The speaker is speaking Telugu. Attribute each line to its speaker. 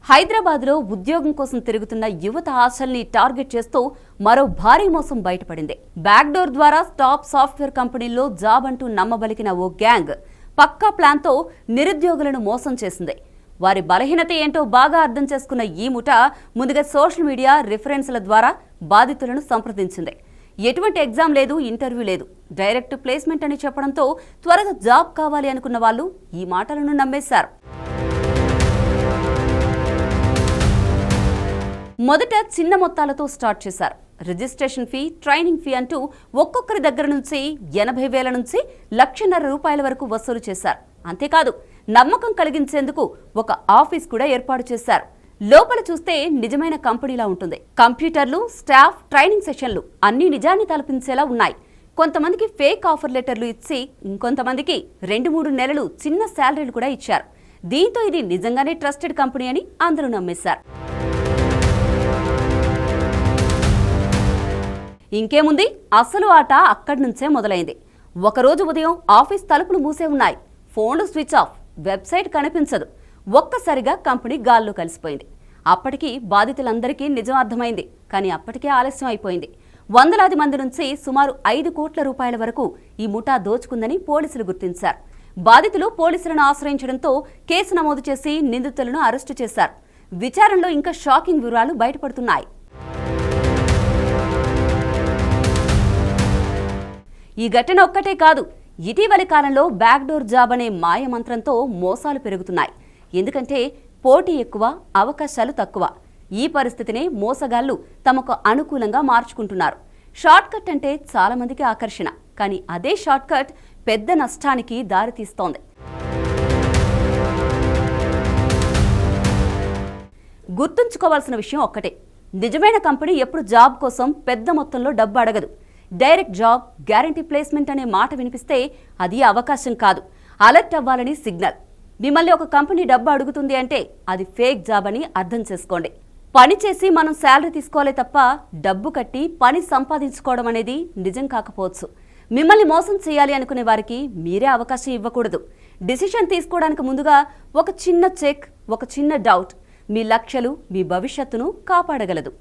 Speaker 1: హైదరాబాద్లో ఉద్యోగం కోసం తిరుగుతున్న యువత ఆశల్ని టార్గెట్ చేస్తూ మరో భారీ మోసం బయటపడింది. బ్యాక్డోర్ ద్వారా టాప్ సాఫ్ట్వేర్ కంపెనీల్లో జాబ్ అంటూ నమ్మబలికిన ఓ గ్యాంగ్ పక్కా ప్లాన్తో నిరుద్యోగులను మోసం చేసింది. వారి బలహీనత ఏంటో బాగా అర్థం చేసుకున్న ఈ ముఠ ముందుగా సోషల్ మీడియా రిఫరెన్స్ల ద్వారా బాధితులను సంప్రదించింది. ఎటువంటి ఎగ్జామ్ లేదు, ఇంటర్వ్యూ లేదు, డైరెక్ట్ ప్లేస్మెంట్ అని చెప్పడంతో త్వరగా జాబ్ కావాలి అనుకున్న వాళ్ళు ఈ మాటలను నమ్మేశారు. మొదట చిన్న మొత్తాలతో స్టార్ట్ చేశారు. రిజిస్ట్రేషన్ ఫీ, ట్రైనింగ్ ఫీ అంటూ ఒక్కొక్కరి దగ్గర నుంచి 80,000 నుంచి ₹1,50,000 వరకు వసూలు చేశారు. అంతేకాదు, నమ్మకం కలిగించేందుకు ఒక ఆఫీస్ కూడా ఏర్పాటు చేశారు. లోపల చూస్తే నిజమైన కంపెనీలా ఉంటుంది. కంప్యూటర్లు, స్టాఫ్, ట్రైనింగ్ సెషన్లు అన్ని నిజాన్ని తలపించేలా ఉన్నాయి. కొంతమందికి ఫేక్ ఆఫర్ లెటర్లు ఇచ్చి ఇంకొంతమందికి 2-3 నెలలు చిన్న శాలరీలు కూడా ఇచ్చారు. దీంతో ఇది నిజంగానే ట్రస్టెడ్ కంపెనీ అని అందరూ నమ్మేశారు. ఇంకేముంది, అసలు ఆట అక్కడి నుంచే మొదలైంది. ఒకరోజు ఉదయం ఆఫీస్ తలుపులు మూసే ఉన్నాయి, ఫోన్లు స్విచ్ ఆఫ్, వెబ్సైట్ కనిపించదు. ఒక్కసారిగా కంపెనీ గాల్లో కలిసిపోయింది. అప్పటికి బాధితులందరికీ నిజం అర్థమైంది. కానీ అప్పటికే ఆలస్యం అయిపోయింది. వందలాది మంది నుంచి సుమారు 5 కోట్ల రూపాయల వరకు ఈ ముఠా దోచుకుందని పోలీసులు గుర్తించారు. బాధితులు పోలీసులను ఆశ్రయించడంతో కేసు నమోదు చేసి నిందితులను అరెస్టు చేశారు. విచారణలో ఇంకా షాకింగ్ వివరాలు బయటపడుతున్నాయి. ఈ ఘటన ఒక్కటే కాదు, ఇటీవలి కాలంలో బ్యాక్డోర్ జాబ్ అనే మాయ మంత్రంతో మోసాలు పెరుగుతున్నాయి. ఎందుకంటే పోటీ ఎక్కువ, అవకాశాలు తక్కువ. ఈ పరిస్థితినే మోసగాళ్లు తమకు అనుకూలంగా మార్చుకుంటున్నారు. షార్ట్ కట్ అంటే చాలా మందికి ఆకర్షణ, కానీ అదే షార్ట్ కట్ పెద్ద నష్టానికి దారితీస్తోంది. గుర్తుంచుకోవాల్సిన విషయం ఒక్కటే, నిజమైన కంపెనీ ఎప్పుడు జాబ్ కోసం పెద్ద మొత్తంలో డబ్బు అడగదు. డైరెక్ట్ జాబ్, గ్యారంటీ ప్లేస్మెంట్ అనే మాట వినిపిస్తే అది అవకాశం కాదు, అలర్ట్ అవ్వాలని సిగ్నల్. మిమ్మల్ని ఒక కంపెనీ డబ్బు అడుగుతుంది అంటే అది ఫేక్ జాబ్ అని అర్థం చేసుకోండి. పని చేసి మనం శాలరీ తీసుకోలే తప్ప డబ్బు కట్టి పని సంపాదించుకోవడం అనేది నిజం కాకపోవచ్చు. మిమ్మల్ని మోసం చేయాలి అనుకునే వారికి మీరే అవకాశం ఇవ్వకూడదు. డిసిషన్ తీసుకోవడానికి ముందుగా ఒక చిన్న చెక్, ఒక చిన్న డౌట్ మీ లక్ష్యాలు, మీ భవిష్యత్తును కాపాడగలదు.